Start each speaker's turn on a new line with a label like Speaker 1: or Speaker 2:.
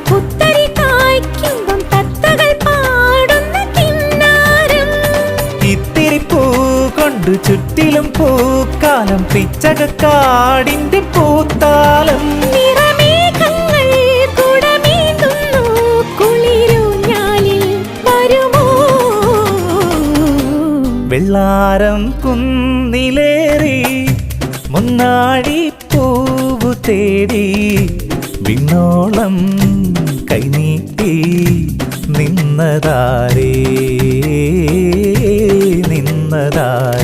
Speaker 1: പുത്തരി കായ്ക്കുമ്പം തത്തകൾ പാടുന്ന കിന്നാരം.
Speaker 2: ഇത്തിരി പൂ കൊണ്ട് ചുറ്റിലും പൂക്കാലം പിച്ചകക്കാടിന്റെ പൂത്താലം.
Speaker 1: നിറമേഘങ്ങൾ കുടമേന്തുന്നു കുളിരൂഞ്ഞാലിൽ വരുമോ?
Speaker 2: വെള്ളാരം കുന്നിലേറി മുന്നാടി പൂവു തേടി വിണ്ണോളം കൈനീട്ടി നിന്നതാരേ നിന്നതാരേ.